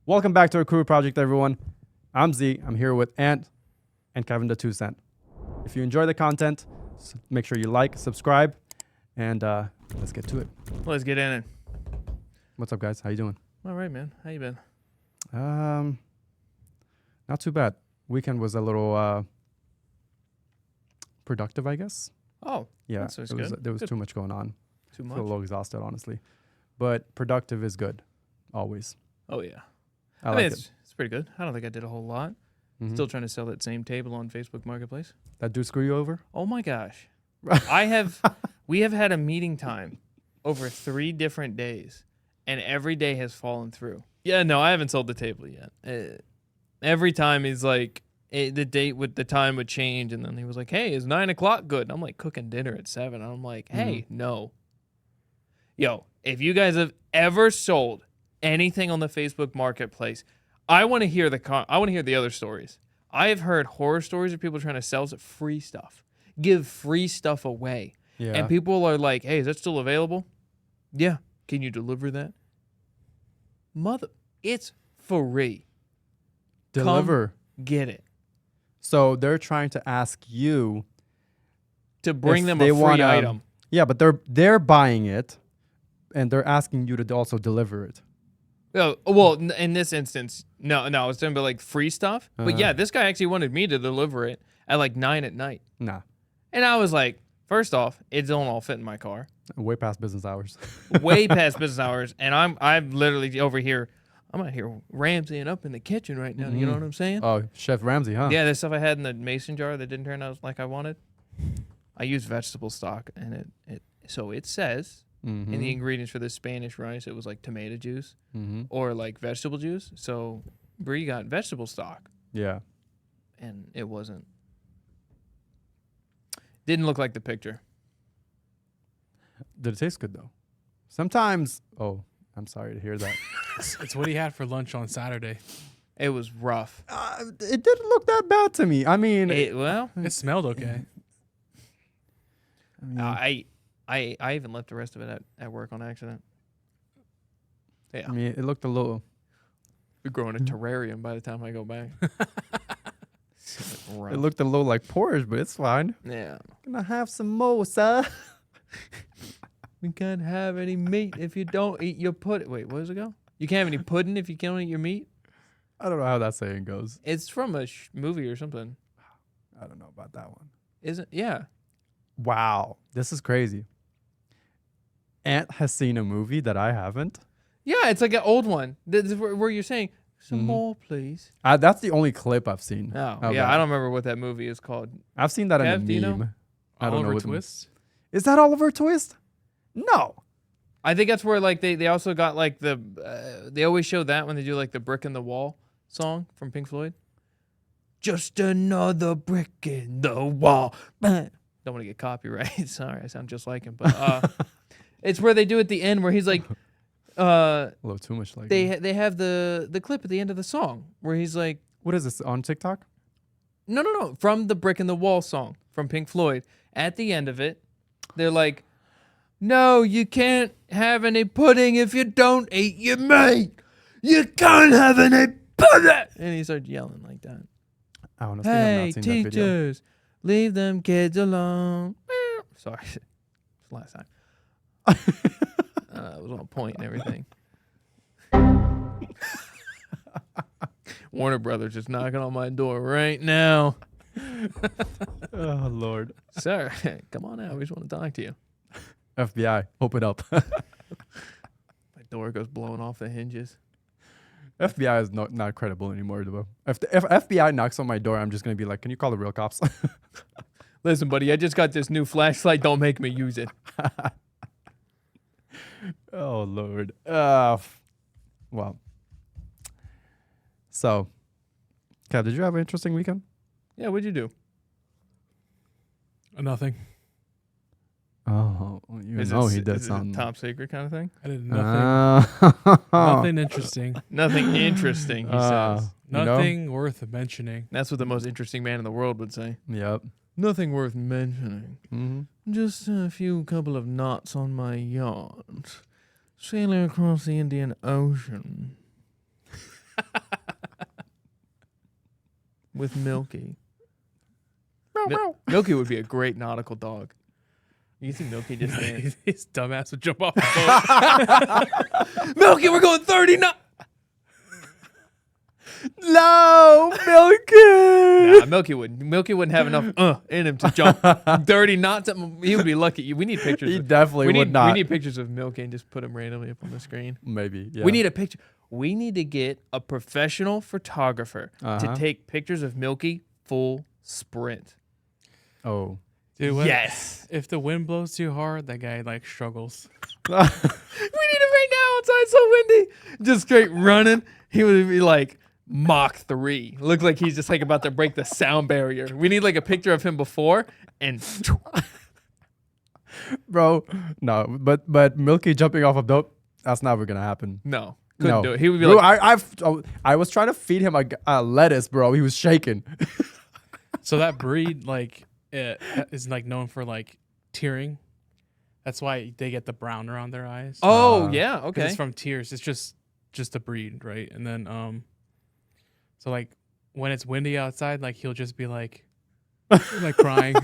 Welcome back to our Crude project, everyone. I'm Z. I'm here with Ant and Kevin the 2 Cent. If you enjoy the content, make sure you like, subscribe, and let's get to it. Let's get in it. What's up, guys? How you doing? All right, man. How you been? Not too bad. Weekend was a little productive, I guess. Oh, Yeah, that sounds good. There was Good. too much going on. Too I much? feel a little exhausted, honestly. But productive is good, always. Oh, yeah. I mean, like it's pretty good. I don't think I did a whole lot. it. Still trying to sell that same table on Facebook Marketplace. That dude screw you over? Oh, my gosh. We have had a meeting time over 3 different days, and every day has fallen through. Yeah, no, I haven't sold the table yet. Every time he's like, the time would change, and then he was like, hey, is 9 o'clock good? And I'm like cooking dinner at 7. And I'm like, hey, no. Yo, if you guys have ever sold anything on the Facebook Marketplace, I want to hear the other stories. I have heard horror stories of people trying to sell free stuff, give free stuff away. Yeah. And people are like, hey, is that still available? Yeah. Can you deliver that? It's free. Deliver. Come get it. So they're trying to ask you To bring if them they a free wanna- item. Yeah, but they're buying it, and they're asking you to also deliver it. Oh, well, in this instance, no, it's talking about like free stuff. But yeah, this guy actually wanted me to deliver it at like 9 at night. Nah, And I was like, first off, it don't all fit in my car. way past business hours. Way past business hours. And I'm literally over here. I'm out here Ramseying up in the kitchen right now. You know what I'm saying? Oh, Chef Ramsay, huh? Yeah, there's stuff I had in the mason jar that didn't turn out like I wanted. I used vegetable stock, and so it says in the ingredients for this Spanish rice, it was like tomato juice or like vegetable juice. So Brie got vegetable stock, Yeah. and it wasn't. Didn't look like the picture. Did it taste good though? Sometimes. Oh, I'm sorry to hear that. It's what he had for lunch on Saturday. It was rough. It didn't look that bad to me. I mean, It smelled okay. I even left the rest of it at work on accident. Yeah, I mean, it looked a little. we're growing a terrarium by the time I go back. It looked a little like porridge, but it's fine. Yeah. Gonna have some more, sir. You can't have any meat if you don't eat your pudding. Wait, what does it go? You can't have any pudding if you can't eat your meat? I don't know how that saying goes. It's from a movie or something. I don't know about that one. Isn't? Yeah. Wow, this is crazy. Ant has seen a movie that I haven't. Yeah, it's like an old one. This is where you're saying, some more, please. That's the only clip I've seen. Oh, of yeah, that. I don't remember what that movie is called. I've seen that Kev, in do a you meme. know? I don't know Oliver what Twist. Is that Oliver Twist? No. I think that's where like they also got like they always show that when they do like the Brick in the Wall song from Pink Floyd. Just another brick in the wall. Don't want to get copyright. Sorry, I sound just like him. But it's where they do at the end where he's like, A little too much like. they have the clip at the end of the song where he's like, What is this on TikTok? no, from the Brick in the Wall song from Pink Floyd. At the end of it, they're like, no, you can't have any pudding if you don't eat your meat. You can't have any pudding. And he started yelling like that. I honestly have Hey, not seen that video. teachers, leave them kids alone. Sorry, it's the last time. It was on point and everything. Warner Brothers just knocking on my door right now. Oh Lord. Sir, come on out. We just want to talk to you. FBI, open up. My door goes blowing off the hinges. FBI is not credible anymore, though. If FBI knocks on my door, I'm just gonna be like, "Can you call the real cops?" Listen, buddy, I just got this new flashlight. Don't make me use it. Oh Lord. Well. So, Kev, did you have an interesting weekend? Yeah, what'd you do? Nothing. Oh, you Is know it, he did is it something. a top secret kind of thing? I did nothing. Nothing interesting. Nothing interesting, he says. You know? Nothing worth mentioning. That's what the most interesting man in the world would say. Yep. Nothing worth mentioning. Mm-hmm. Just a couple of knots on my yacht. Sailing across the Indian Ocean. with Milky. Milky would be a great nautical dog. You think Milky just dance? His dumbass would jump off the boat. Milky, we're going 30 knots. No, Milky. Nah, Milky wouldn't have enough in him to jump 30 knots. He would be lucky. We need pictures. He definitely would not. We need pictures of Milky and just put him randomly up on the screen. Maybe. Yeah. We need a picture. We need to get a professional photographer to take pictures of Milky full sprint. Oh. Dude, Yes. If the wind blows too hard, that guy like struggles. We need him right now outside. It's so windy. Just straight running. He would be like Mach 3. Looks like he's just like about to break the sound barrier. We need like a picture of him before and Bro, no, but Milky jumping off a boat, that's never gonna happen. no, couldn't No. do it. He would be Bro, like, I was trying to feed him a lettuce, bro. He was shaking. So that breed like is like known for like tearing. That's why they get the brown around their eyes. oh yeah, 'Cause okay. it's from tears. It's just a breed, right? And then so like when it's windy outside, like he'll just be like crying.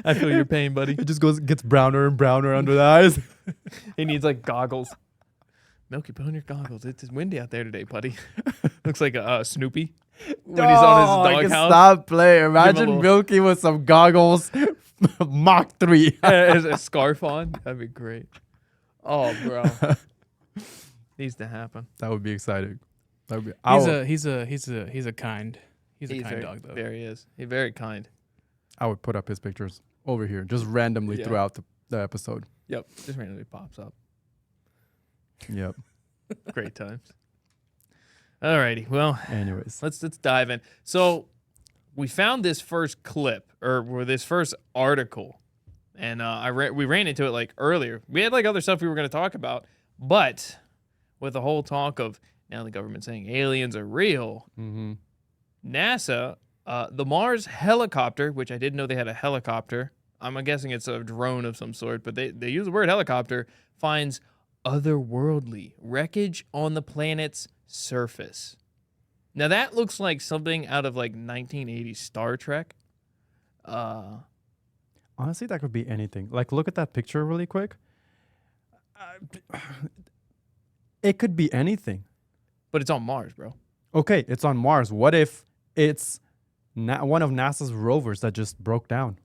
I feel your pain, buddy. It just gets browner and browner under the eyes. He needs like goggles. Milky, put on your goggles. It's windy out there today, buddy. Looks like a Snoopy when he's on I his can doghouse. stop playing. a Imagine little- Milky with some goggles, Mach 3. Has a scarf on. That'd be great. Oh, bro, needs to happen. That would be exciting. That would be. He's a kind He's dog though. Very is. He's very kind. I would put up his pictures over here, just randomly Yeah. throughout the episode. Yep, just randomly pops up. Yep. Great times. Alrighty, well, Anyways, let's dive in. So we found this first clip or this first article, and we ran into it like earlier. We had like other stuff we were going to talk about, but with the whole talk of now the government saying aliens are real, NASA, the Mars helicopter, which I didn't know they had a helicopter. I'm guessing it's a drone of some sort, but they use the word helicopter, finds otherworldly wreckage on the planet's surface. Now that looks like something out of like 1980s Star Trek. honestly, that could be anything. Like, look at that picture really quick. It could be anything. But it's on Mars, bro. Okay, it's on Mars. What if it's one of NASA's rovers that just broke down?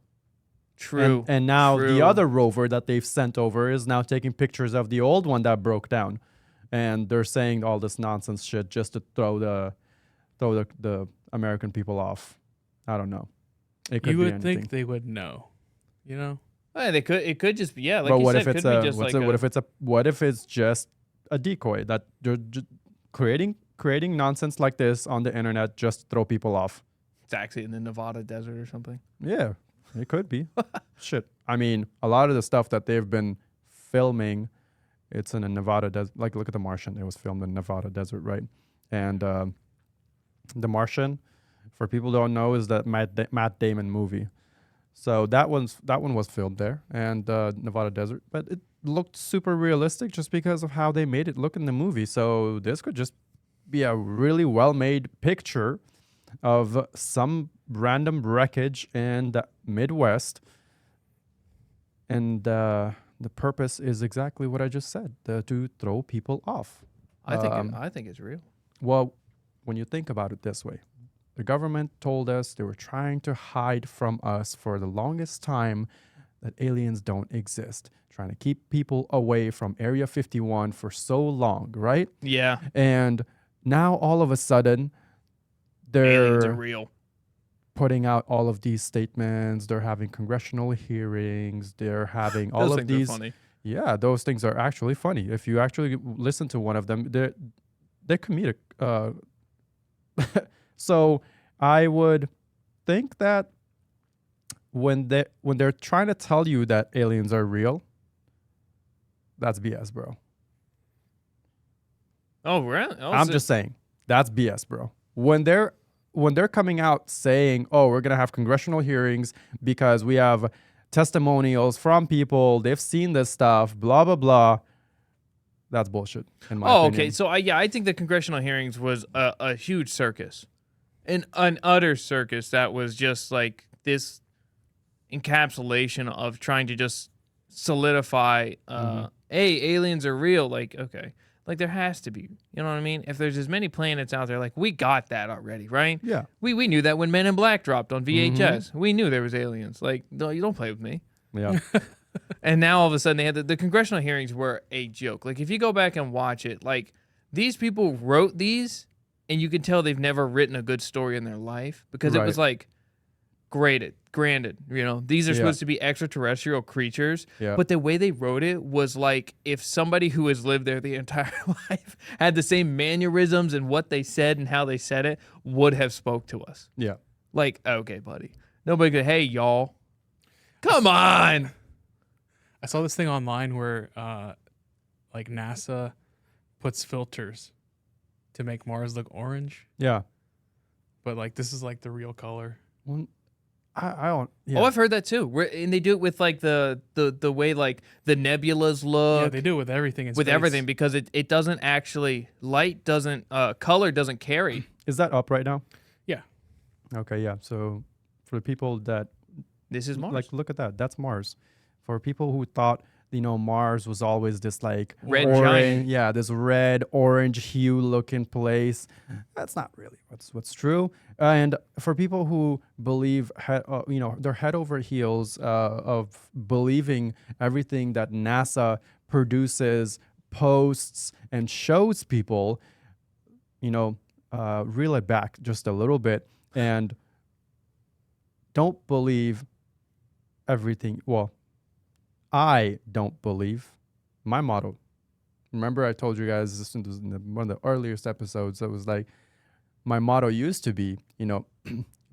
True. And now True. the other rover that they've sent over is now taking pictures of the old one that broke down. And they're saying all this nonsense shit just to throw the American people off. I don't know. It could You be would anything. think they would know, you know? Hey, they could. It could just be like but you what said. if it's could be a just what's like it, what if it's just a decoy that they're creating nonsense like this on the internet just to throw people off? it's actually in the Nevada desert or something. Yeah, it could be. Shit. I mean, a lot of the stuff that they've been filming, it's in a Nevada desert. Like, look at The Martian. It was filmed in Nevada desert, right? And The Martian, for people who don't know, is that Matt Damon movie. So that one was filmed there, and Nevada desert. But it looked super realistic just because of how they made it look in the movie. So this could just be a really well-made picture of some random wreckage in the Midwest. And the purpose is exactly what I just said, to throw people off. I think it's real. Well, when you think about it this way, the government told us they were trying to hide from us for the longest time that aliens don't exist, trying to keep people away from Area 51 for so long, right? Yeah, And now all of a sudden, aliens are they're real. putting out all of these statements. They're having congressional hearings. They're having all Those of things are these. funny. Yeah, those things are actually funny. If you actually listen to one of them, they're comedic. So I would think that when they're trying to tell you that aliens are real, that's BS, bro. Oh, really? Oh, I'm so- just saying that's BS, bro. When they're coming out saying, "Oh, we're gonna have congressional hearings because we have testimonials from people, they've seen this stuff, blah blah blah," that's bullshit. In my Oh, opinion. okay. So I think the congressional hearings was a huge circus. an utter circus that was just like this encapsulation of trying to just solidify, hey, aliens are real. Like, okay, like there has to be, you know what I mean? If there's as many planets out there, like we got that already, right? Yeah. We knew that when Men in Black dropped on VHS. We knew there was aliens. Like, no, you don't play with me. Yeah. And now all of a sudden they had the congressional hearings were a joke. Like if you go back and watch it, like these people wrote these and you can tell they've never written a good story in their life because it was like granted, you know, these are supposed to be extraterrestrial creatures, but the way they wrote it was like if somebody who has lived there the entire life had the same mannerisms and what they said and how they said it would have spoke to us. Yeah. Like, okay, buddy. Nobody could, hey, y'all. Come on. I saw this thing online where like NASA puts filters to make Mars look orange, Yeah. but like this is like the real color. Well, I don't. Yeah. Oh, I've heard that too. And they do it with like the way like the nebulas look. Yeah, they do it with everything. With everything because it doesn't actually color doesn't carry. Is that up right now? Yeah. Okay. Yeah. So for the people that This is Mars. like, look at that. That's Mars. For people who thought, you know, Mars was always this like Red orange, giant. yeah, this red orange hue looking place. That's not really what's true. And for people who believe, you know, they're head over heels of believing everything that NASA produces, posts, and shows people, you know, reel it back just a little bit and don't believe everything. Well, I don't believe my motto. Remember I told you guys this in one of the earliest episodes that was like, my motto used to be, you know,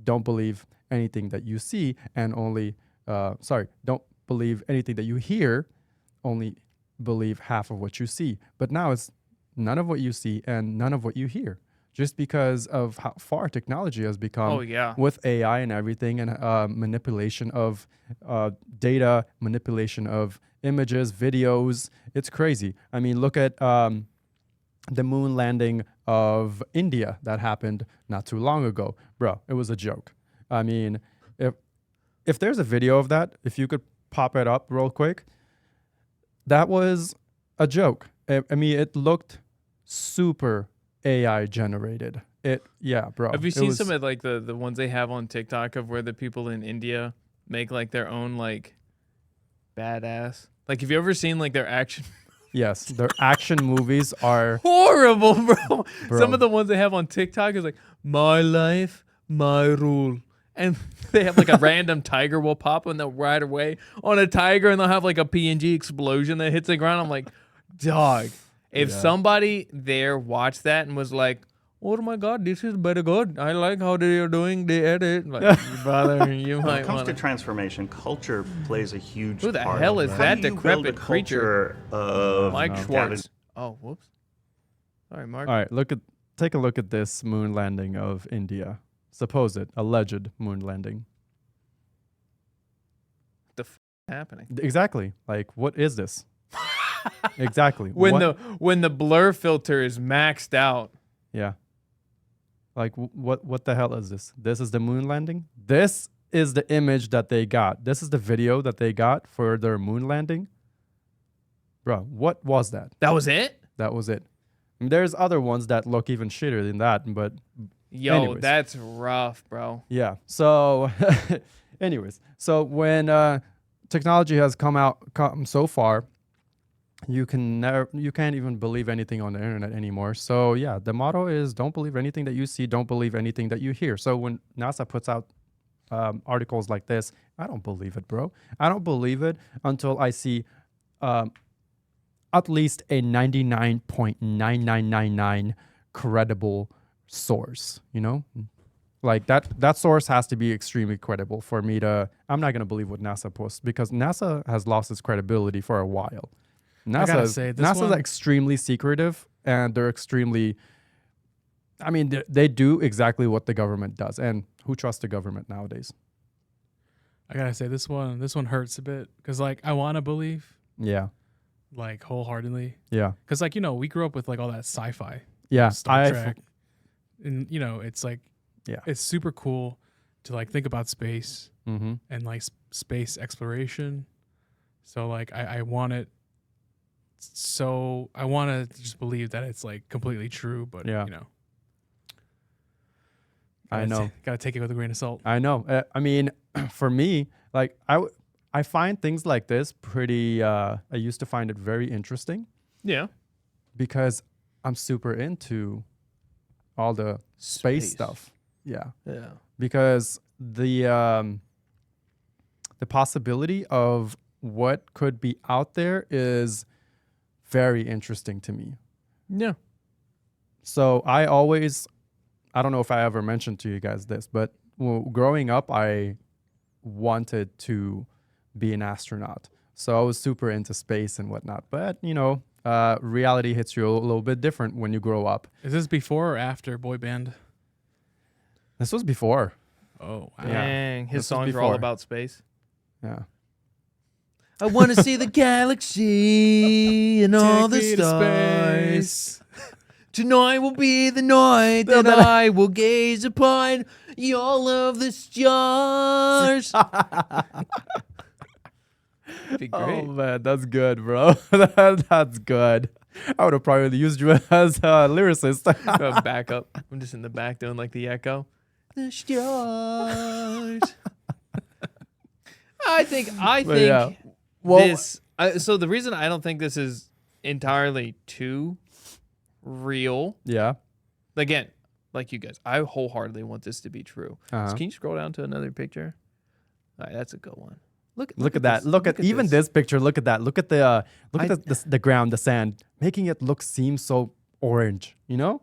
don't believe anything that you see and only, don't believe anything that you hear, only believe half of what you see. But now it's none of what you see and none of what you hear. Just because of how far technology has become with AI and everything and manipulation of data, manipulation of images, videos. It's crazy. I mean, look at the moon landing of India that happened not too long ago. Bro, it was a joke. I mean, if there's a video of that, if you could pop it up real quick, that was a joke. I mean, it looked super AI generated. Bro. Have you seen some of like the ones they have on TikTok of where the people in India make like their own like badass? Like, have you ever seen like their action? Yes, their action movies are horrible, bro. Some of the ones they have on TikTok is like my life, my rule. And they have like a random tiger will pop and they'll ride away on a tiger and they'll have like a PNG explosion that hits the ground. I'm like, dog. If somebody there watched that and was like, oh my God, this is very good. I like how they're doing the edit. Like, brother, you When might it comes want to transformation, culture plays a huge Who the part. hell is How that do you decrepit build a creature? culture of Mike Schwartz. Oh, whoops. Sorry, Mark. All right, take a look at this moon landing of India. Supposed alleged moon landing. What the happening? Exactly. Like, what is this? Exactly. When the blur filter is maxed out. Yeah. Like, what the hell is this? This is the moon landing? This is the image that they got. This is the video that they got for their moon landing. Bro, what was that? That was it? That was it. I mean, there's other ones that look even shitter than that, but Yo, anyways. That's rough, bro. Yeah. So, anyways, so when technology has come so far, you can't even believe anything on the internet anymore. So yeah, the motto is don't believe anything that you see, don't believe anything that you hear. So when NASA puts out articles like this, I don't believe it, bro. I don't believe it until I see at least a 99.9999 credible source, you know? Like that source has to be extremely credible for me to, I'm not going to believe what NASA posts because NASA has lost its credibility for a while. NASA's extremely secretive and they're extremely, I mean, they do exactly what the government does. And who trusts the government nowadays? I gotta say this one hurts a bit because like I want to believe, Yeah. like wholeheartedly, Yeah. because like we grew up with like all that sci-fi, Yeah. Star Trek, and it's like Yeah. it's super cool to like think about space Mm-hmm. and like space exploration. So like I want it. So I want to just believe that it's like completely true, but Yeah. you know, I know. gotta take it with a grain of salt. I know. I mean, for me, like I find things like this pretty. I used to find it very interesting Yeah. because I'm super into all the space stuff. Yeah, Yeah. because the possibility of what could be out there is very interesting to me. Yeah. So I don't know if I ever mentioned to you guys this, but growing up, I wanted to be an astronaut. So I was super into space and whatnot. But, reality hits you a little bit different when you grow up. Is this before or after boy band? This was before. Oh, wow. Yeah. Dang. His This was songs are all before. about space. Yeah. I want to see the galaxy and all the Take me to stars. space. Tonight will be the night that I will gaze upon all of the stars. Be great. Oh, man, that's good, bro. That's good. I would have probably used you as a lyricist. Go back up. I'm just in the back doing like the echo. The stars. I think But yeah. so the reason I don't think this is entirely too real, Yeah. again, like you guys, I wholeheartely want this to be true. Uh-huh. So can you scroll down to another picture? All right, that's a good one. Look Look at that. this. Look at even this picture. Look at that. Look at the the ground, the sand, making it seem so orange, you know?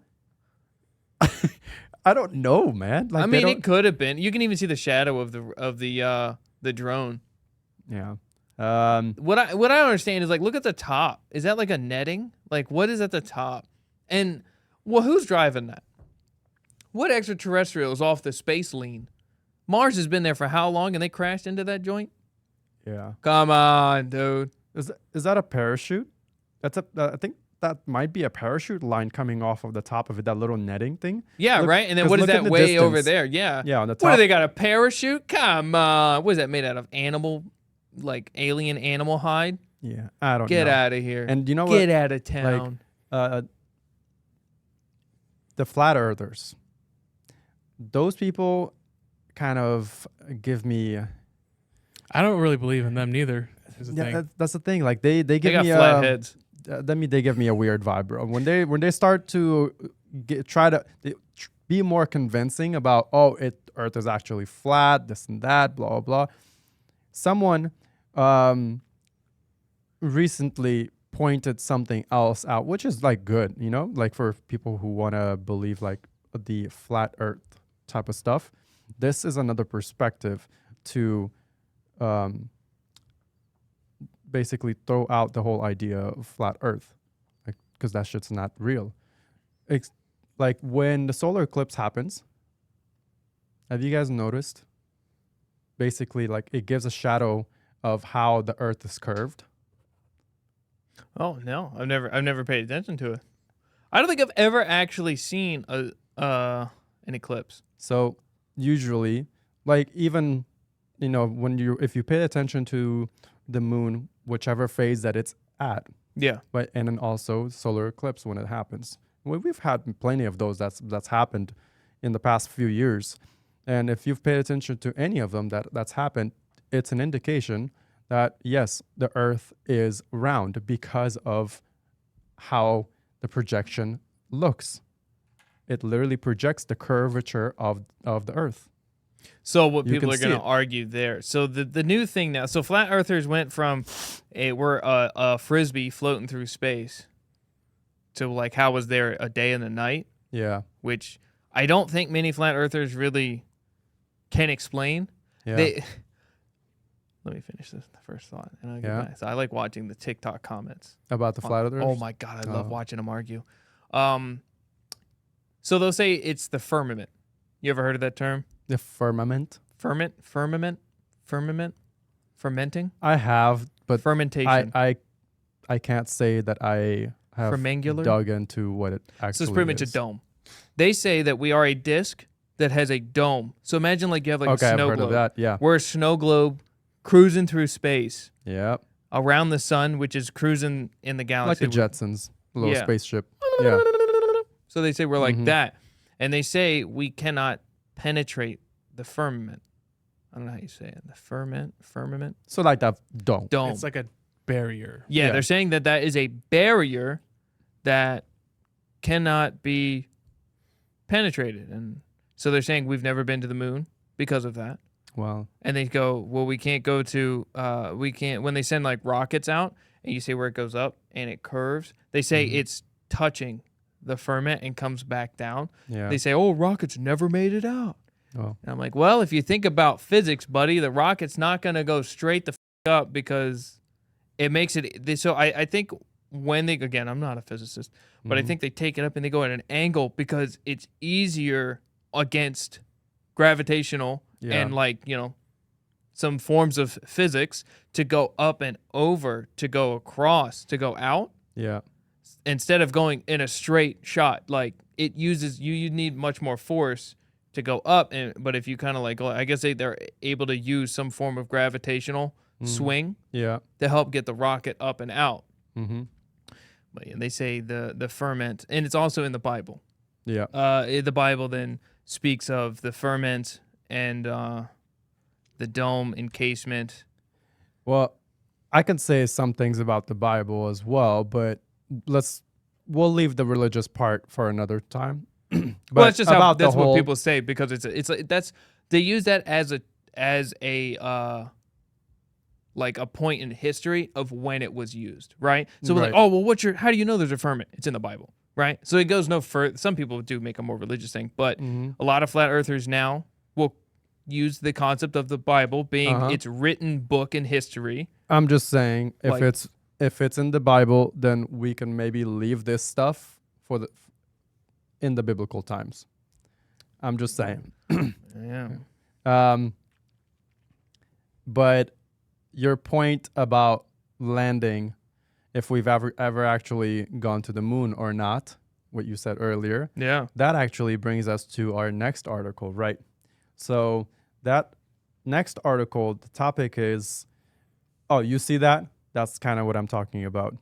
I don't know, man. Like I mean, it could have been. You can even see the shadow of the drone. yeah. What I don't understand is like, look at the top. Is that like a netting? Like, what is at the top? And well, who's driving that? What extraterrestrial is off the space lean? Mars has been there for how long, and they crashed into that joint? Yeah. Come on, dude. Is that a parachute? I think that might be a parachute line coming off of the top of it, that little netting thing. Yeah, Look- right. And then 'cause what is look at that the way over distance. there? Yeah. Yeah, on the What do top. they got? A parachute? Come on. What is that made out of? Animal, like alien animal hide? Yeah. I don't Get know. out of here. And you know Get what? out of town. The flat earthers. Those people kind of give me I don't really believe in them neither. Is the thing. that's the thing. Like they they give got me flat heads. they give me a weird vibe, bro. When they start to be more convincing about Earth is actually flat, this and that, blah blah blah. Someone recently pointed something else out, which is like good, like for people who want to believe like the flat Earth type of stuff. This is another perspective to basically throw out the whole idea of flat Earth, because that shit's not real. It's like when the solar eclipse happens. Have you guys noticed? Basically, like it gives a shadow of how the Earth is curved. Oh no, I've never paid attention to it. I don't think I've ever actually seen an eclipse. So usually, like even if you pay attention to the moon, whichever phase that it's at, Yeah. but and then also solar eclipse when it happens. We've had plenty of those that's happened in the past few years, and if you've paid attention to any of them that's happened, it's an indication that yes, the Earth is round because of how the projection looks. It literally projects the curvature of the Earth. So what You people can are going see to it. argue there. So the new thing now. So flat earthers went from we're a frisbee floating through space to like how was there a day and a night, Yeah, which I don't think many flat earthers really can explain. yeah. Let me finish the first thought, and I'll get Yeah. back. So I like watching the TikTok comments. About the flat earthers. Oh my god, I love Oh. watching them argue. So they'll say it's the firmament. You ever heard of that term? The firmament. Fermenting, I have, but fermentation. I can't say that I have Fermangular? dug into what it actually So it's pretty much a is. dome. They say that we are a disk that has a dome. So imagine like you have like Okay, a I've snow heard globe. of that. Yeah. We're a snow globe cruising through space Yep. around the sun, which is cruising in the Like galaxy. the Jetsons, a little Yeah. spaceship. Yeah. So they say we're like Mhm. that. And they say we cannot penetrate the firmament. I don't know how you say it. The firmament? So like that dome. Dome. It's like a barrier. Yeah, Yeah. they're saying that that is a barrier that cannot be penetrated. And so they're saying we've never been to the moon because of that. Well, And they go, well, we can't go to, we can't, when they send like rockets out and you see where it goes up and it curves, they say it's touching the firmament and comes back down. yeah. They say, oh, rockets never made it out. Oh. And I'm like, well, if you think about physics, buddy, the rocket's not going to go straight the up because it makes it. So I think when they, again, I'm not a physicist, but I think they take it up and they go at an angle because it's easier against gravitational and like, you know, some forms of physics to go up and over, to go across, to go out Yeah. instead of going in a straight shot. Like it uses, you need much more force to go up, but if you kind of like, I guess they're able to use some form of gravitational swing Yeah. to help get the rocket up and out. Mm-hmm. But yeah, they say the ferment, and it's also in the Bible. Yeah. The Bible then speaks of the ferment and the dome encasement. Well, I can say some things about the Bible as well, but we'll leave the religious part for another time. But Well, that's just how about the that's what whole- people say because it's like that's they use that as a like a point in history of when it was used, right? So we're like, Right. oh well, how do you know there's a ferment? It's in the Bible, right? So it goes no further. Some people do make a more religious thing, but a lot of flat earthers now will use the concept of the Bible being its written book in history. I'm just saying, Like- if it's in the Bible, then we can maybe leave this stuff in the biblical times. I'm just saying. Yeah. But your point about landing, if we've ever actually gone to the moon or not, what you said earlier, Yeah. that actually brings us to our next article, right? So that next article, the topic is, oh, you see that? That's kind of what I'm talking about.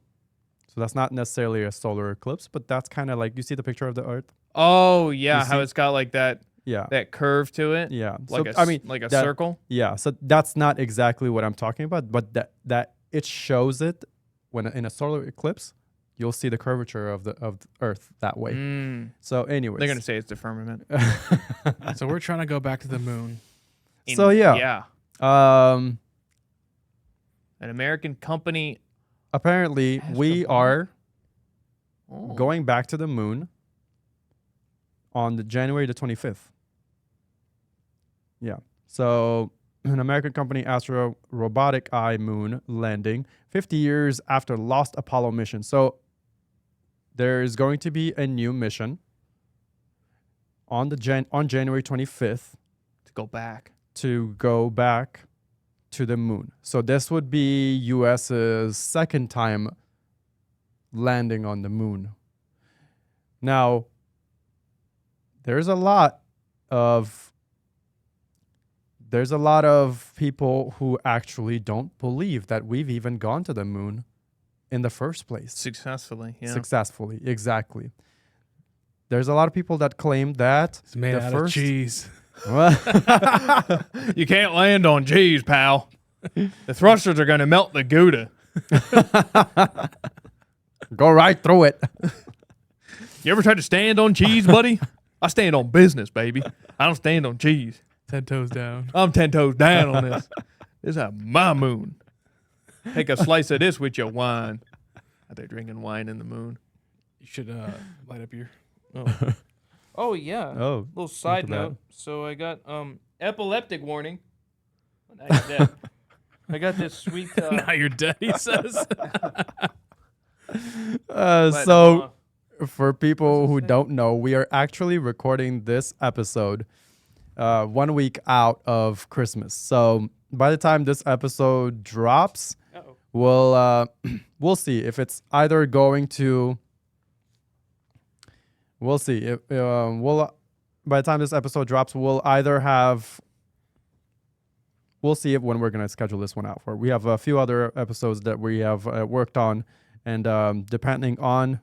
So that's not necessarily a solar eclipse, but that's kind of like, you see the picture of the Earth? Oh yeah, You how see- it's got like that Yeah. curve to it. Yeah. Like So, a I mean, like a that- circle. Yeah. So that's not exactly what I'm talking about, but that it shows it when in a solar eclipse, you'll see the curvature of the Earth that way. So anyways. They're gonna say it's the firmament. So we're trying to go back to the moon. So, yeah. Yeah. Um An American company. apparently Has we the bomb? are Oh. going back to the moon on the January the 25th. Yeah. So an American company Astro Robotic Eye Moon landing 50 years after lost Apollo mission. So there is going to be a new mission on January 25th To go back. to go back to the moon. So this would be US's second time landing on the moon. Now, there's a lot of people who actually don't believe that we've even gone to the moon in the first place. Successfully. Yeah. Successfully, exactly. There's a lot of people that claim that It's made the out first of cheese. You can't land on cheese, pal. The thrusters are gonna melt the Gouda. Go right through it. You ever tried to stand on cheese, buddy? I stand on business, baby. I don't stand on cheese. 10 toes down. I'm 10 toes down on this. This is my moon. Take a slice of this with your wine. Are they drinking wine in the moon? You should light up your. Oh yeah. Oh, Little side at that. note. So I got epileptic warning. Now you're dead. I got this sweet. Now you're dead, he says. So for people who don't know, we are actually recording this episode 1 week out of Christmas. So by the time this episode drops, we'll see if it's either going to. We'll see if we'll by the time this episode drops, we'll either have. We'll see if when we're gonna schedule this one out for. We have a few other episodes that we have worked on, and depending on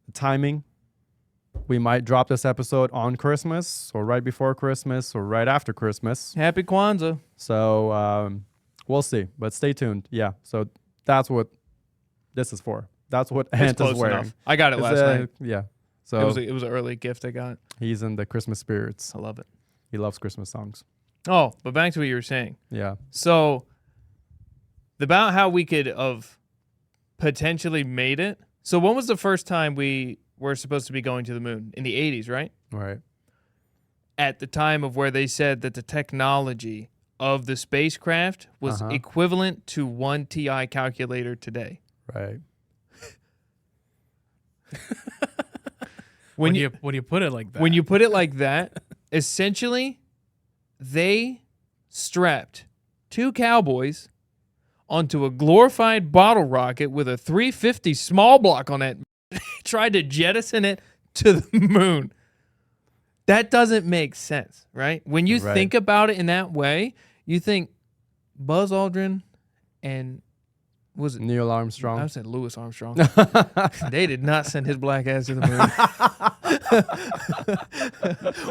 the timing, we might drop this episode on Christmas, or right before Christmas, or right after Christmas. Happy Kwanzaa. So we'll see, but stay tuned. Yeah, so that's what this is for. That's what It's Ant is close wearing. enough. I got it It's, last night. Yeah, It so was an early gift I got. he's in the Christmas spirits. I love it. He loves Christmas songs. Oh, but back to what you were saying. Yeah. So, about how we could have potentially made it. So, when was the first time we were supposed to be going to the moon? In the 80s, right? Right. At the time of where they said that the technology of the spacecraft was Uh-huh. equivalent to one TI calculator today. Right. When you put it like that. When you put it like that, essentially, they strapped two cowboys onto a glorified bottle rocket with a 350 small block on it, tried to jettison it to the moon. That doesn't make sense, right? When you Right. think about it in that way, you think Buzz Aldrin and was it Neil I Armstrong. said Louis Armstrong. They did not send his black ass to the moon.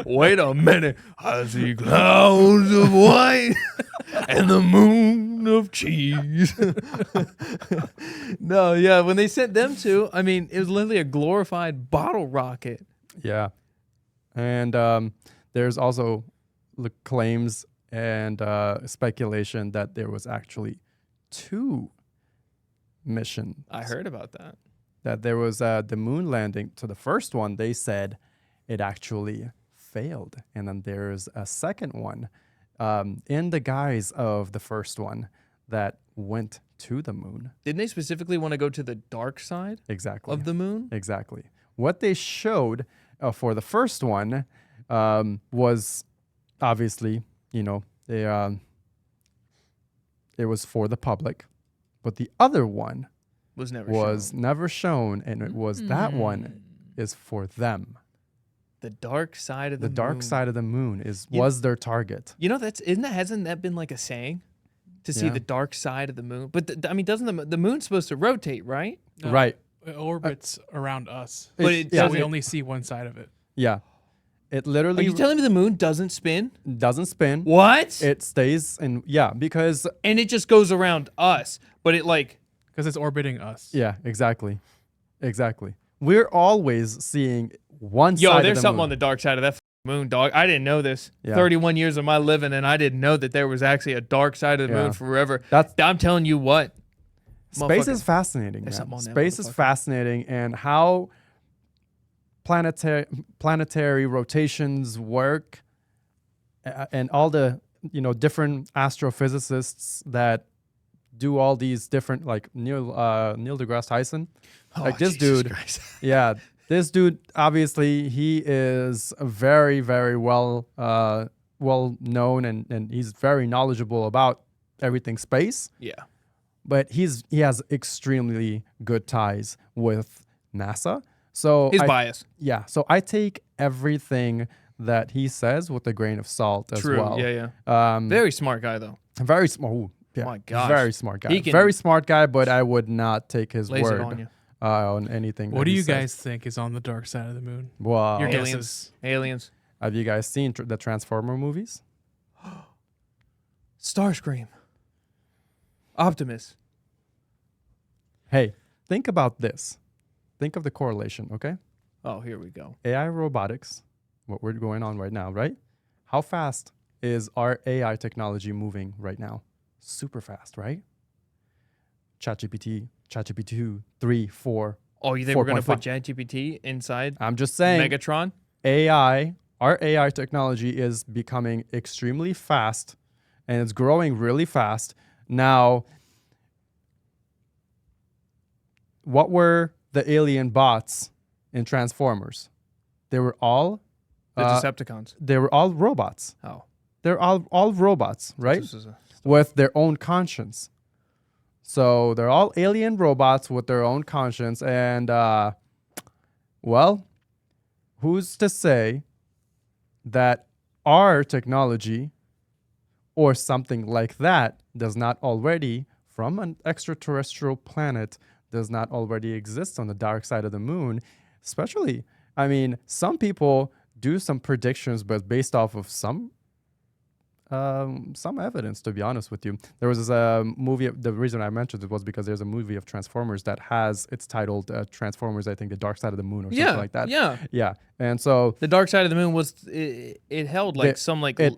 Wait a minute. I see clouds of white and the moon of cheese. No, yeah, when they sent them to, I mean, it was literally a glorified bottle rocket. Yeah. And there's also claims and speculation that there was actually two mission. I heard about that. That there was the moon landing. So the first one, they said it actually failed. And then there's a second one in the guise of the first one that went to the moon. Didn't they specifically want to go to the dark side Exactly. of the moon? Exactly. What they showed for the first one was obviously, it was for the public. But the other one Was never was shown. never shown, and it was that one is for them. The dark side of The the dark moon. side of the moon You- was their target. You know, hasn't that been like a saying? To see Yeah. the dark side of the moon. But I mean, doesn't the moon's supposed to rotate, right? No, Right. It orbits around us. But It- it yeah, So doesn't- we only see one side of it. yeah. It Are literally you telling me the moon doesn't spin? doesn't spin. What? It stays in because And it just goes around us. But it like Because it's orbiting us. yeah, exactly. We're always seeing one side yo, of there's the something moon. on the dark side of that moon, dog. I didn't know this. Yeah. 31 years of my living, and I didn't know that there was actually a dark side of the Yeah. moon forever. That's I'm telling you what. Space is motherfucker. fascinating. There's Man. something on that Space is motherfucker. fascinating, and how planetary rotations work, and all the different astrophysicists that do all these different, like Neil deGrasse Tyson. Like this Jesus dude. Christ. Yeah, this dude obviously he is very very well known, and he's very knowledgeable about everything space. Yeah. But he has extremely good ties with NASA. So His bias. yeah, so I take everything that he says with a grain of salt as True. well. Yeah, yeah. Um, Very smart guy, though. very smart. Yeah, My gosh. very smart guy. He can- Very smart guy, but I would not take his Lays it word on you. on anything. What that do he you says. guys think is on the dark side of the moon? Wow. Your Aliens. guesses. Aliens. Have you guys seen the Transformer movies? Starscream. Optimus. Hey, think about this. Think of the correlation, okay? Oh, here we go. AI robotics, what we're going on right now, right? How fast is our AI technology moving right now? Super fast, right? ChatGPT 2, 3, 4. Oh, you think we're going to 4.5. put ChatGPT inside I'm just saying Megatron? our AI technology is becoming extremely fast, and it's growing really fast. Now, what were the alien bots in Transformers? They were all The Decepticons. robots. Oh. They're all robots, right? This is a- With their own conscience. So they're all alien robots with their own conscience. And, well, who's to say that our technology or something like that does not already, from an extraterrestrial planet, does not already exist on the dark side of the moon? Especially, I mean, some people do some predictions, but based off of some evidence, to be honest with you. There was this movie. The reason I mentioned it was because there's a movie of Transformers that has, it's titled Transformers, I think, The Dark Side of the Moon or something like that. Yeah. And so The Dark Side of the Moon was it held like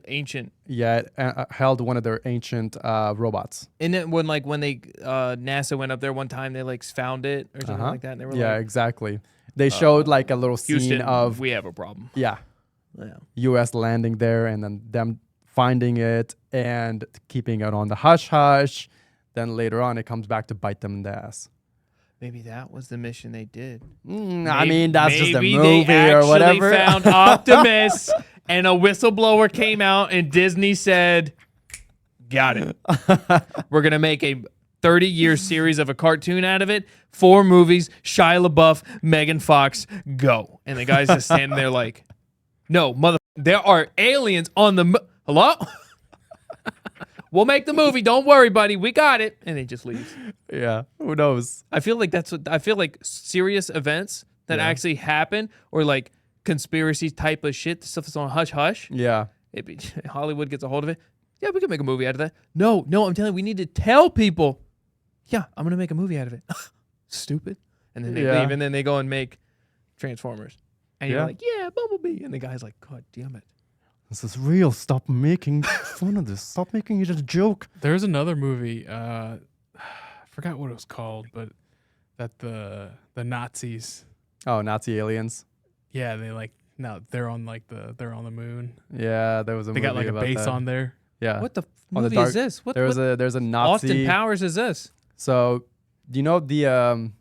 ancient. Yeah, it held one of their ancient robots. And then when they NASA went up there one time, they like found it or something like that. And they were Yeah, like, exactly. They showed like a little scene Houston, of we have a problem. yeah, Yeah. U.S. landing there, and then them finding it and keeping it on the hush hush. Then later on, it comes back to bite them in the ass. Maybe that was the mission they did. I mean, that's just a Maybe movie they or whatever. actually found Optimus, and a whistleblower came out, and Disney said, "Got it. We're gonna make a 30-year series of a cartoon out of it. 4 movies. Shia LaBeouf, Megan Fox, go." And the guy's just standing there like, "No, mother. There are aliens on the hello." We'll make the movie. Don't worry, buddy. We got it. And he just leaves. Yeah, who knows? I feel like serious events that actually happen, or like conspiracy type of shit, stuff that's on hush hush. Yeah. Hollywood gets a hold of it. Yeah, we can make a movie out of that. No, I'm telling you, we need to tell people. Yeah, I'm gonna make a movie out of it. Stupid. And then they leave, and then they go and make Transformers. And you're like, yeah, Bumblebee. And the guy's like, God damn it. This is real. Stop making fun of this. Stop making it a joke. There's another movie. I forgot what it was called, but that the Nazis. Oh, Nazi aliens. Yeah, they're on the moon. Yeah, there was a They movie got like a about base that. on there. Yeah. What the On the movie dark- is this? What there's a Nazi. Austin Powers is this? So, do you know the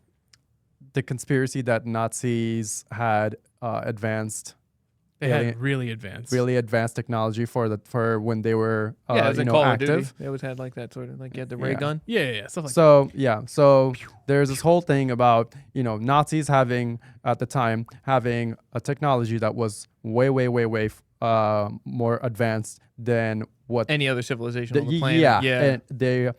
conspiracy that Nazis had advanced, They had really advanced technology for when they were Yeah, it was in Call of Duty. active. They always had like that sort of like you had the ray gun. Yeah, stuff like So there's this whole thing about Nazis having at the time having a technology that was way more advanced than what Any other civilization on the planet. Yeah.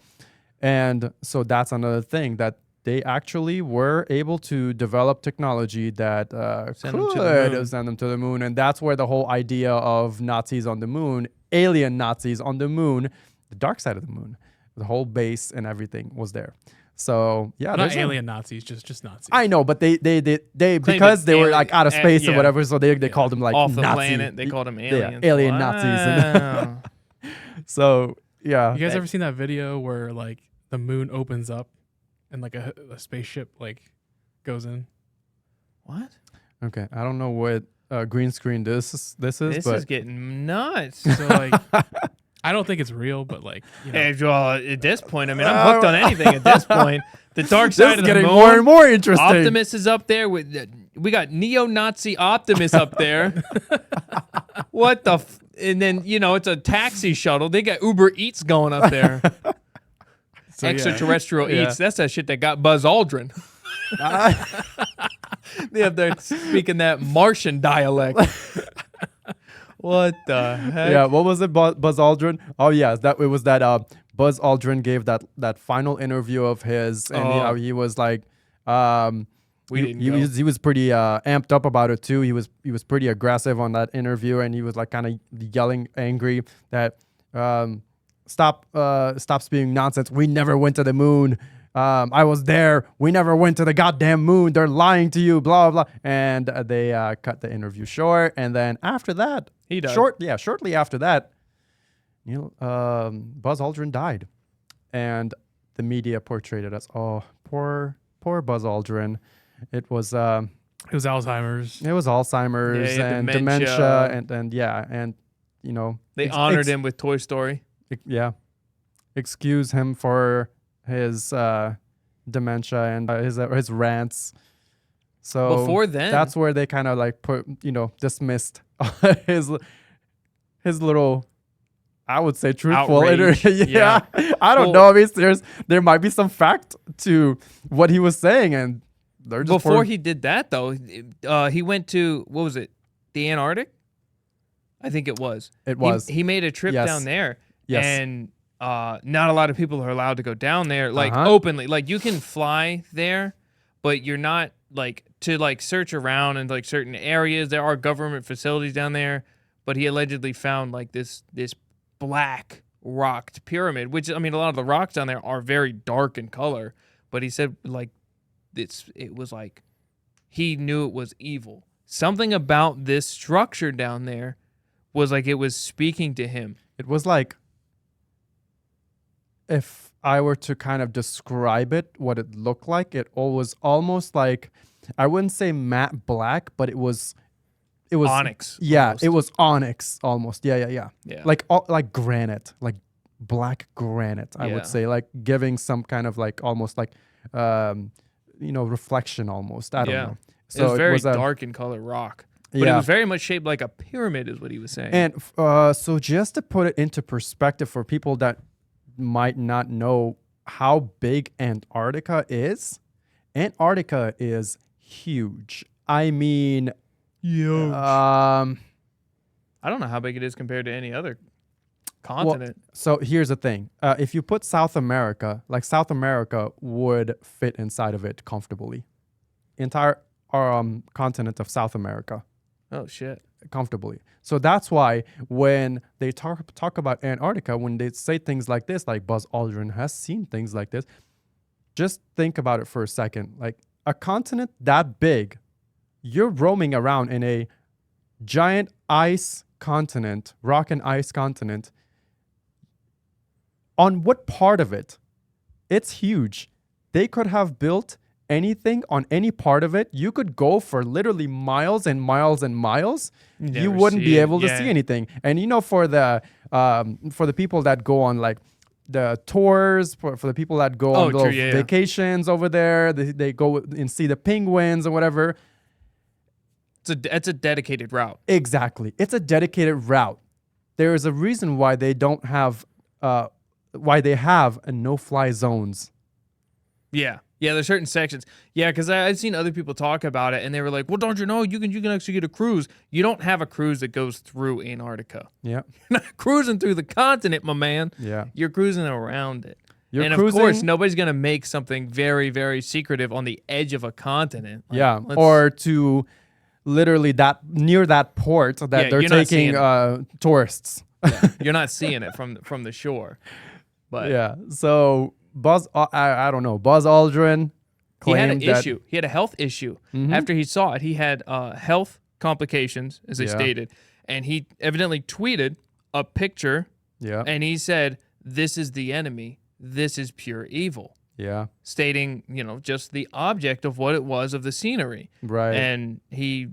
And so that's another thing that they actually were able to develop technology that Send them to the moon. send them to the moon. And that's where the whole idea of Nazis on the moon, alien Nazis on the moon, the dark side of the moon, the whole base and everything was there. So yeah, not alien Nazis, just Nazis. I know, but they because they were like out of space or whatever, so they called them like off the Nazi. planet. They called them aliens. Yeah, alien Nazis. Wow. So yeah, You guys ever seen that video where like the moon opens up and like a spaceship like goes in? What? okay. I don't know what green screen this is, This but is getting nuts. So like, I don't think it's real, but like, Well, at this point, I mean, I'm hooked on anything at this point. The dark this side is of the getting moon. more and more interesting. Optimus is up there with. We got neo-Nazi Optimus up there. What the? And then it's a taxi shuttle. They got Uber Eats going up there. so, Extraterrestrial Yeah. Eats. That's that shit that got Buzz Aldrin. They up there speaking that Martian dialect. What the heck? Yeah, what was it, Buzz Aldrin? Oh yeah, it was that Buzz Aldrin gave that final interview of his, and he was like, he was pretty amped up about it too. He was pretty aggressive on that interview, and he was like kind of yelling, angry that stop spewing nonsense. We never went to the moon. I was there. We never went to the goddamn moon. They're lying to you. Blah blah. And they cut the interview short. And then after that, He died. Shortly after that, Buzz Aldrin died, and the media portrayed it as, oh, poor Buzz Aldrin. It was Alzheimer's. It was Alzheimer's he had and dementia. dementia and They honored him with Toy Story. excuse him for his dementia and his rants. So Before then, that's where they kind of like dismissed his little, I would say, truthful Outrage. yeah. I don't know. I mean, there might be some fact to what he was saying, and they're just before he did that though, he went to, what was it? the Antarctic? I think it was. It was. He made a trip Yes. down there, Yes. and not a lot of people are allowed to go down there, like Uh-huh. openly. Like you can fly there, but you're not like to like search around in like certain areas. There are government facilities down there, but he allegedly found like this black rocked pyramid, which I mean, a lot of the rocks down there are very dark in color. But he said like it was like he knew it was evil. Something about this structure down there was like it was speaking to him. It was like, if I were to kind of describe it, what it looked like, it was almost like, I wouldn't say matte black, but it was Onyx. Yeah, almost. it was onyx almost. Yeah. Yeah. Like granite, like black granite. I Yeah. would say, like giving some kind of like almost like reflection almost. I don't know. It was very a- dark in color rock. But Yeah. it was very much shaped like a pyramid, is what he was saying. And so just to put it into perspective for people that might not know how big Antarctica is huge. I mean, Huge. I don't know how big it is compared to any other continent. so here's the thing. If you put South America would fit inside of it comfortably. Entire continent of South America. Oh, shit. Comfortably. So that's why when they talk about Antarctica, when they say things like this, like Buzz Aldrin has seen things like this, just think about it for a second. Like a continent that big, you're roaming around in a giant ice continent, rock and ice continent. On what part of it? It's huge. They could have built anything on any part of it. You could go for literally miles and miles and miles. You Never wouldn't see be it. able to Yeah. see anything. And for the people that go on like the tours, for the people that go on true, little yeah. vacations over there, they go and see the penguins or whatever. It's a dedicated route. Exactly. It's a dedicated route. There is a reason why they don't have why they have no-fly zones. Yeah. Yeah, there's certain sections. Yeah, because I've seen other people talk about it, and they were like, well, don't you know, you can actually get a cruise. You don't have a cruise that goes through Antarctica. Yeah. You're not cruising through the continent, my man. Yeah. You're cruising around it. You're and cruising, of course, nobody's going to make something very, very secretive on the edge of a continent. Like, yeah, let's- or to literally near that port that Yeah, they're you're not taking seeing tourists. yeah, you're not seeing it from the shore. But Yeah. So I don't know. Buzz Aldrin he had claimed an that issue. He had a health issue. Mhm. After he saw it, he had health complications, as they Yeah. stated. And he evidently tweeted a picture, Yeah. and he said, "This is the enemy. This is pure evil." Yeah. Stating, just the object of what it was of the scenery. Right. And he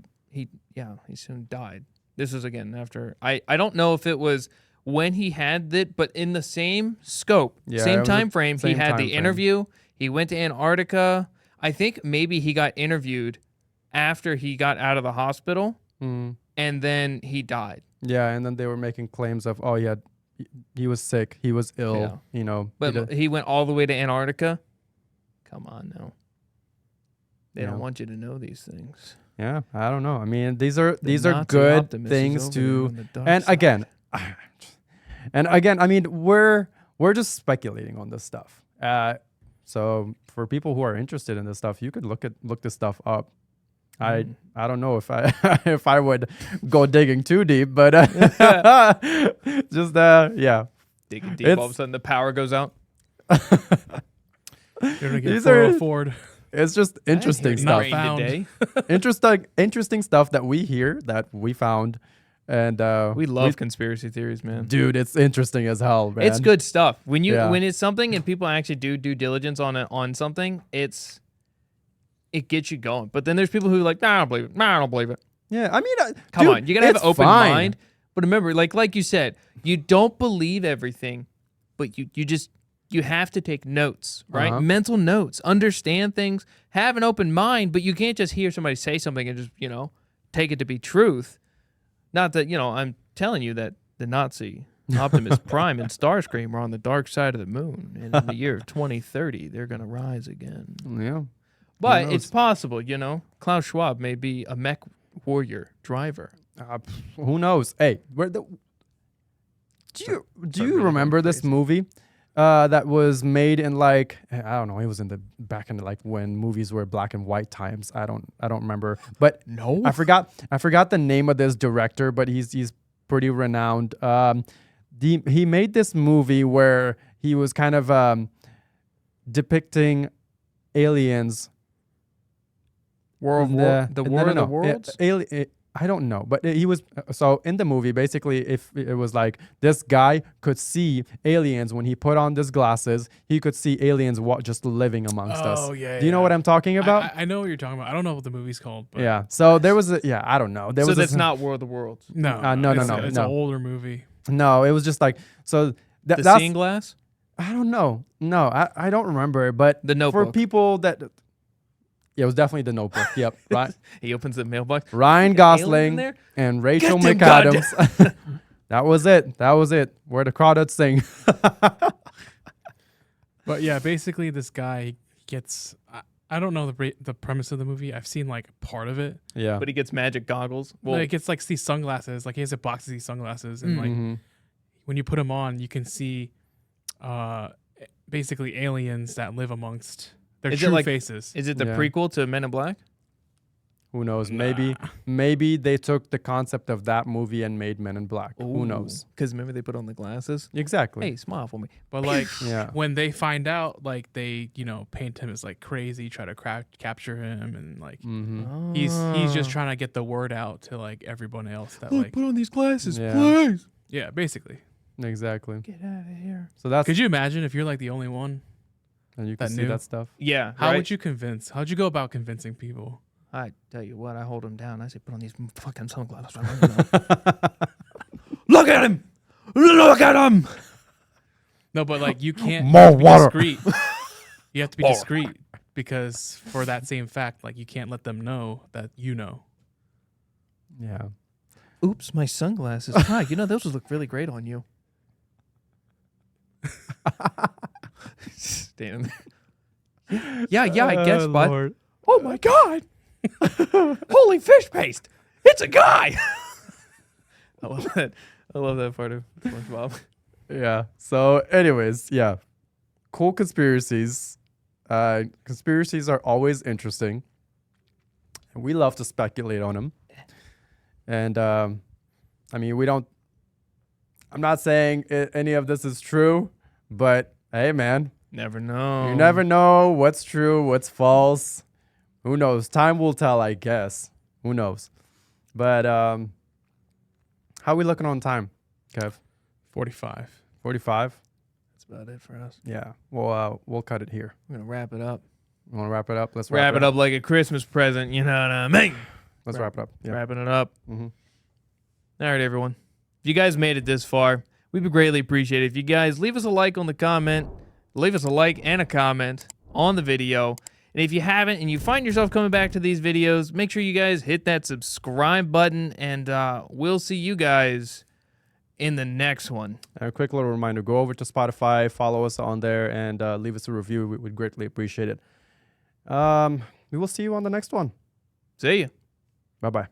soon died. This was again after I don't know if it was when he had it, but in the same scope, Yeah, it same was time the frame, he same had time the frame. interview. He went to Antarctica. I think maybe he got interviewed after he got out of the hospital, Mm. and then he died. Yeah, and then they were making claims of, oh yeah, he was sick, he was ill, But he went all the way to Antarctica. Come on now. They Yeah. don't want you to know these things. yeah, I don't know. I mean, these are The Nazi good optimist is things over there to on the dark and side. again, I mean, we're just speculating on this stuff. So for people who are interested in this stuff, you could look this stuff up. I don't know if I if I would go digging too deep, but just yeah. Digging deep, all of a It's- sudden the power goes out. You're gonna get These are- 404'd. It's just interesting hear not stuff. found. Today. Interesting stuff that we hear, that we found, and We love conspiracy theories, man. dude, it's interesting as hell, man. It's good stuff. When Yeah. when it's something and people actually do due diligence on something, it gets you going. But then there's people who are like, nah, I don't believe it. Nah, I don't believe it. Yeah, I mean, Come dude, on, you gotta have an it's open fine. mind. But remember, like you said, you don't believe everything, but you have to take notes, right? Uh-huh. Mental notes, understand things, have an open mind, but you can't just hear somebody say something and just, take it to be truth. Not that, I'm telling you that the Nazi Optimus Prime and Starscream are on the dark side of the moon, and in the year of 2030, they're going to rise again. Yeah. But knows? it's possible, Klaus Schwab may be a mech warrior driver. Who knows? Hey, do you remember this movie that was made in like I don't know? It was in the back in like when movies were black and white times. I don't remember, but No. I forgot the name of this director, but he's pretty renowned. He made this movie where he was kind of depicting aliens. War of in War, the no, War no, of the no. Worlds. I don't know, but he was so in the movie. Basically, if it was like this guy could see aliens when he put on these glasses, he could see aliens just living amongst us. Oh, yeah, Do you know yeah. what I'm talking about? I know what you're talking about. I don't know what the movie's called. But Yeah. So there was I don't know. There So was that's not War of the Worlds. No, no, it's, no, It's no. an older movie. No, it was just like so. The That's Seeing Glass. I don't know. No, I don't remember. But The for Notebook. people that, yeah, it was definitely The Notebook. Yep, right. He opens the mailbox. Ryan Aliens in Gosling there? and Rachel Get them McAdams. That was it. Where the crawdads sing. But yeah, basically this guy gets. I don't know the premise of the movie. I've seen like part of it. Yeah. But he gets magic goggles. Well, Like it's like these sunglasses. Like he has a box of these sunglasses, and like Mhm. when you put them on, you can see basically aliens that live amongst their Is it true like- faces. is it the Yeah. prequel to Men in Black? Who knows? Nah. Maybe they took the concept of that movie and made Men in Black. Who knows? Because remember they put on the glasses. Exactly. Hey, smile for me. But like Yeah. when they find out, like they paint him as like crazy, try to capture him, and like Mm-hmm. he's just trying to get the word out to like everyone else that like put on these glasses, Yeah. please. yeah, basically. Exactly. Get out of here. So that's Could you imagine if you're like the only one? and you can that see knew? that stuff. Yeah. How right? would you convince? How'd you go about convincing people? I tell you what, I hold him down. I say, put on these fucking sunglasses. Look at him! Look at him! No, but like you can't More you have to be water. discreet. You have to be discreet because for that same fact, like you can't let them know that you know. Yeah. Oops, my sunglasses. Hi, those would look really great on you. Standing there. Yeah, I guess, bud. Lord. Oh my god! Holy fish paste! It's a guy! I love that. I love that part of SpongeBob. Yeah. So, anyways, yeah. Cool conspiracies. Conspiracies are always interesting. And we love to speculate on them. And I mean, I'm not saying any of this is true, but hey, man, Never know. you never know what's true, what's false. Who knows? Time will tell, I guess. Who knows? But how are we looking on time, Kev? 45. 45? That's about it for us. Yeah. We'll cut it here. We're gonna wrap it up. You want to wrap it up? Let's Wrap it up like a Christmas present. You know what I mean? Let's wrap it up. Yeah. Wrapping it up. Mm-hmm. All right, everyone. If you guys made it this far, we'd be greatly appreciated if you guys leave us a like on the comment, leave us a like and a comment on the video. And if you haven't and you find yourself coming back to these videos, make sure you guys hit that subscribe button, and we'll see you guys in the next one. And a quick little reminder, go over to Spotify, follow us on there, and leave us a review. We would greatly appreciate it. We will see you on the next one. See ya. Bye-bye.